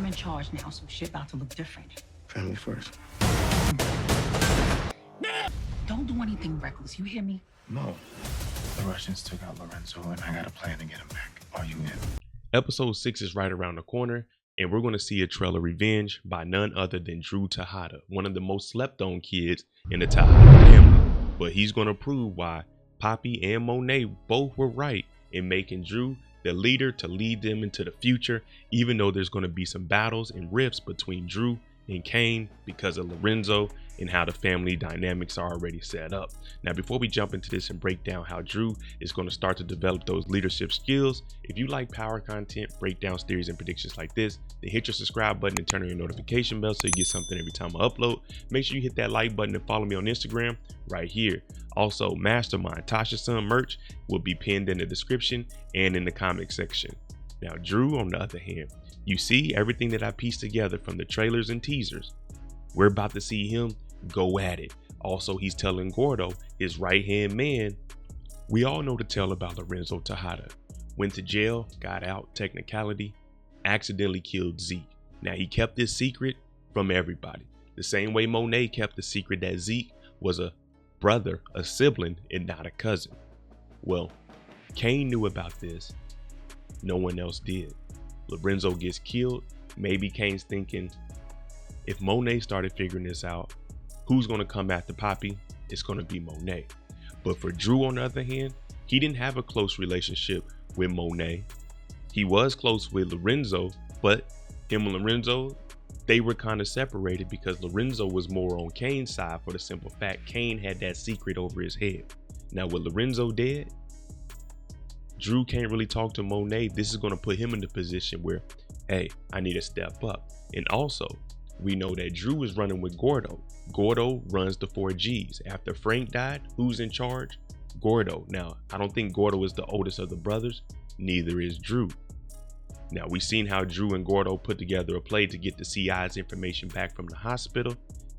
I'm in charge now, so shit about to look different. Family first. Don't do anything reckless, you hear me? No. The Russians took out Lorenzo, and I got a plan to get him back. Are you in? Episode 6 is right around the corner, and we're going to see a trail of revenge by none other than Drew Tejada, one of the most slept on kids in the Tejada family. But he's going to prove why Poppy and Monet both were right in making Drew the leader to lead them into the future, even though there's going to be some battles and rifts between Drew and Kane because of Lorenzo and how the family dynamics are already set up. Now, before we jump into this and break down how Drew is going to start to develop those leadership skills, if you like power content, breakdowns, theories, and predictions like this, then hit your subscribe button and turn on your notification bell so you get something every time I upload. Make sure you hit that like button and follow me on Instagram right here. Also, Mastermind Tasha's Son merch will be pinned in the description and in the comment section. Now, Drew, on the other hand, you see everything that I pieced together from the trailers and teasers. We're about to see him go at it. Also, he's telling Gordo, his right-hand man. We all know the tale about Lorenzo Tejada. Went to jail, got out, technicality, accidentally killed Zeke. Now, he kept this secret from everybody. The same way Monet kept the secret that Zeke was a brother, a sibling, and not a cousin. Well, Kane knew about this. No one else did. Lorenzo gets killed. Maybe Kane's thinking, if Monet started figuring this out, who's going to come after Poppy? It's going to be Monet. But for Drew, on the other hand, he didn't have a close relationship with Monet. He was close with Lorenzo, but him and Lorenzo, they were kind of separated because Lorenzo was more on Kane's side for the simple fact Kane had that secret over his head. Now, with Lorenzo dead, Drew can't really talk to Monet. This is going to put him in the position where, hey, I need to step up. And also, we know that Drew is running with Gordo. Gordo runs the 4Gs. After Frank died, who's in charge? Gordo. Now, I don't think Gordo is the oldest of the brothers. Neither is Drew. Now, we've seen how Drew and Gordo put together a play to get the CI's information back from the hospital.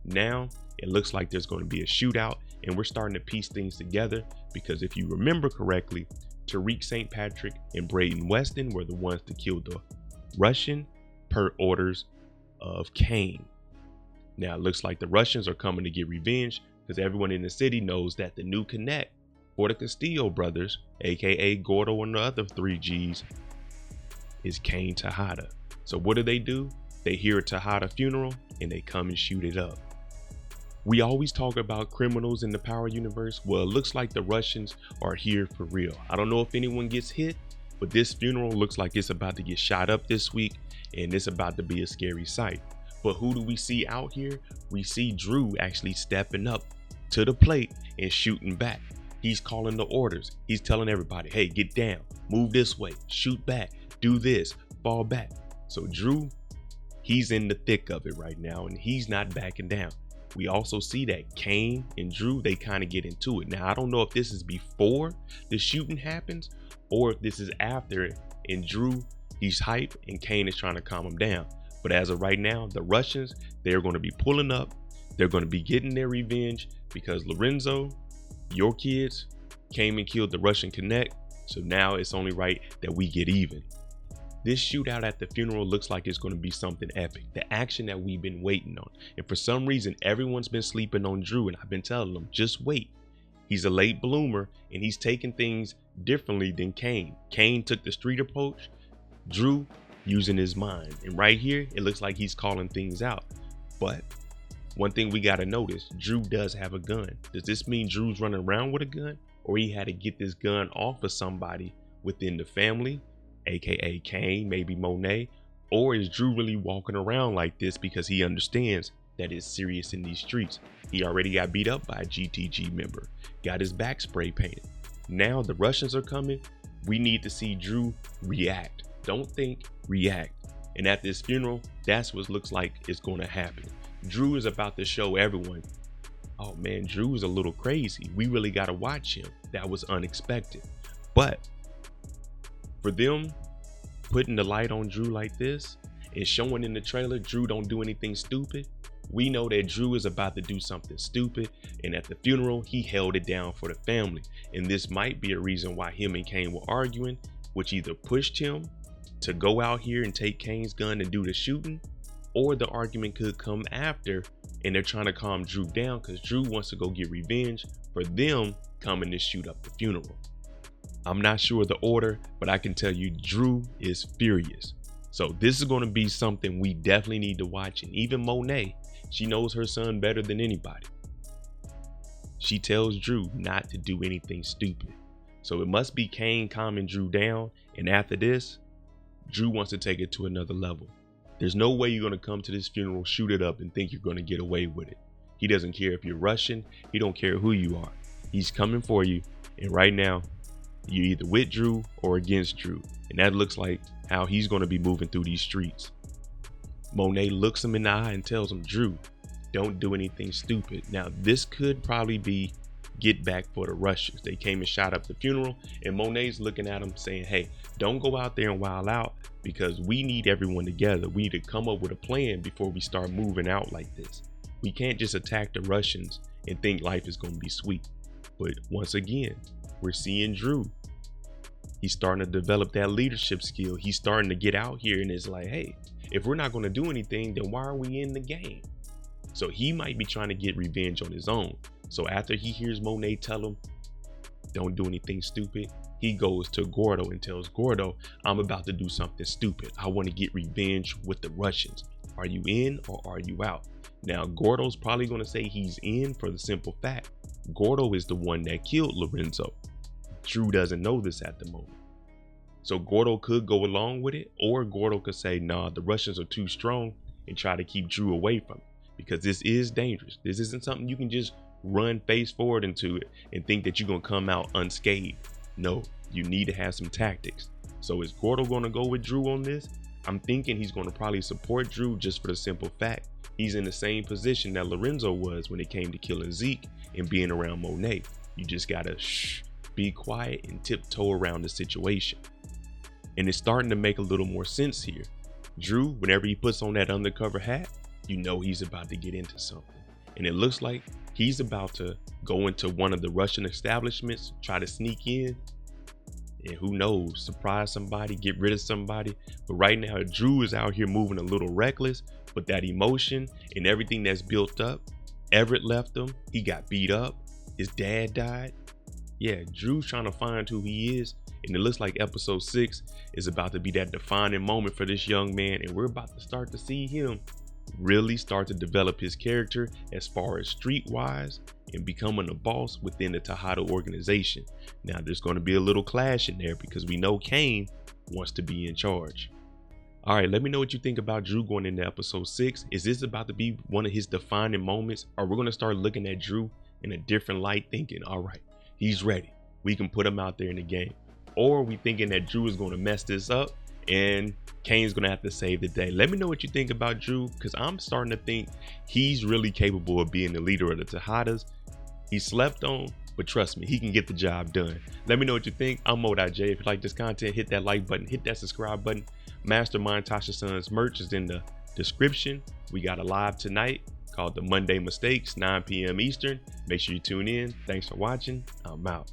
Now, it looks like there's going to be a shootout, and we're starting to piece things together because if you remember correctly, Tariq St. Patrick and Brayden Weston were the ones to kill the Russian per orders of Kane. Now, it looks like the Russians are coming to get revenge because everyone in the city knows that the new connect for the Castillo brothers, aka Gordo and the other 3Gs, is Kane Tejada. So what do? They hear a Tejada funeral and they come and shoot it up. We always talk about criminals in the Power universe. Well, it looks like the Russians are here for real. I don't know if anyone gets hit, but this funeral looks like it's about to get shot up this week, and it's about to be a scary sight. But who do we see out here? We see Drew actually stepping up to the plate and shooting back. He's calling the orders. He's telling everybody, hey, get down, move this way, shoot back, do this, fall back. So Drew, he's in the thick of it right now, and he's not backing down. We also see that Kane and Drew, they kind of get into it. Now, I don't know if this is before the shooting happens or if this is after it, and Drew, he's hype and Kane is trying to calm him down. But as of right now, the Russians, they're going to be pulling up. They're going to be getting their revenge because Lorenzo, your kids, came and killed the Russian connect. So now it's only right that we get even. This shootout at the funeral looks like it's going to be something epic. The action that we've been waiting on. And for some reason, everyone's been sleeping on Drew, and I've been telling them, just wait. He's a late bloomer, and he's taking things differently than Kane. Kane took the street approach. Drew using his mind. And right here, it looks like he's calling things out. But one thing we got to notice, Drew does have a gun. Does this mean Drew's running around with a gun? Or he had to get this gun off of somebody within the family? AKA Kane, maybe Monet, or is Drew really walking around like this because he understands that it's serious in these streets? He already got beat up by a GTG member, got his back spray painted. Now the Russians are coming. We need to see Drew react. Don't think, react. And at this funeral, that's what looks like it's going to happen. Drew is about to show everyone, oh man, Drew is a little crazy. We really got to watch him. That was unexpected. But for them putting the light on Drew like this and showing in the trailer Drew don't do anything stupid, we know that Drew is about to do something stupid, and at the funeral he held it down for the family. And this might be a reason why him and Kane were arguing, which either pushed him to go out here and take Kane's gun and do the shooting, or the argument could come after and they're trying to calm Drew down because Drew wants to go get revenge for them coming to shoot up the funeral. I'm not sure the order, but I can tell you Drew is furious. So this is going to be something we definitely need to watch. And even Monet, she knows her son better than anybody. She tells Drew not to do anything stupid. So it must be Kane calming Drew down. And after this, Drew wants to take it to another level. There's no way you're going to come to this funeral, shoot it up, and think you're going to get away with it. He doesn't care if you're Russian. He don't care who you are. He's coming for you. And right now, you're either with Drew or against Drew. And that looks like how he's going to be moving through these streets. Monet looks him in the eye and tells him, Drew, don't do anything stupid. Now, this could probably be get back for the Russians. They came and shot up the funeral, and Monet's looking at him saying, hey, don't go out there and wild out because we need everyone together. We need to come up with a plan before we start moving out like this. We can't just attack the Russians and think life is going to be sweet. But once again, we're seeing Drew. He's starting to develop that leadership skill. He's starting to get out here and it's like, hey, if we're not going to do anything, then why are we in the game? So he might be trying to get revenge on his own. So after he hears Monet tell him, don't do anything stupid, he goes to Gordo and tells Gordo, I'm about to do something stupid. I want to get revenge with the Russians. Are you in or are you out? Now, Gordo's probably going to say he's in for the simple fact Gordo is the one that killed Lorenzo. Drew doesn't know this at the moment. So Gordo could go along with it, or Gordo could say, nah, the Russians are too strong and try to keep Drew away from it because this is dangerous. This isn't something you can just run face forward into it and think that you're going to come out unscathed. No, you need to have some tactics. So is Gordo going to go with Drew on this? I'm thinking he's going to probably support Drew just for the simple fact he's in the same position that Lorenzo was when it came to killing Zeke and being around Monet. You just gotta be quiet and tiptoe around the situation. And it's starting to make a little more sense here. Drew, whenever he puts on that undercover hat, you know he's about to get into something. And it looks like he's about to go into one of the Russian establishments, try to sneak in, and who knows, surprise somebody, get rid of somebody. But right now, Drew is out here moving a little reckless, but that emotion and everything that's built up, Everett left him, he got beat up, his dad died. Yeah, Drew's trying to find who he is, and it looks like episode 6 is about to be that defining moment for this young man, and we're about to start to see him really start to develop his character as far as streetwise and becoming a boss within the Tejada organization. Now there's going to be a little clash in there because we know Kane wants to be in charge. All right, let me know what you think about Drew going into episode 6. Is this about to be one of his defining moments? Or we're going to start looking at Drew in a different light thinking, all right, he's ready. We can put him out there in the game. Or are we thinking that Drew is going to mess this up and Kane's going to have to save the day? Let me know what you think about Drew, because I'm starting to think he's really capable of being the leader of the Tejadas. He's slept on, but trust me, he can get the job done. Let me know what you think. I'm Mo.J. If you like this content, hit that like button, hit that subscribe button. Mastermind Tasha Son's merch is in the description. We got a live tonight called the Monday Mistakes, 9 p.m. Eastern. Make sure you tune in. Thanks for watching. I'm out.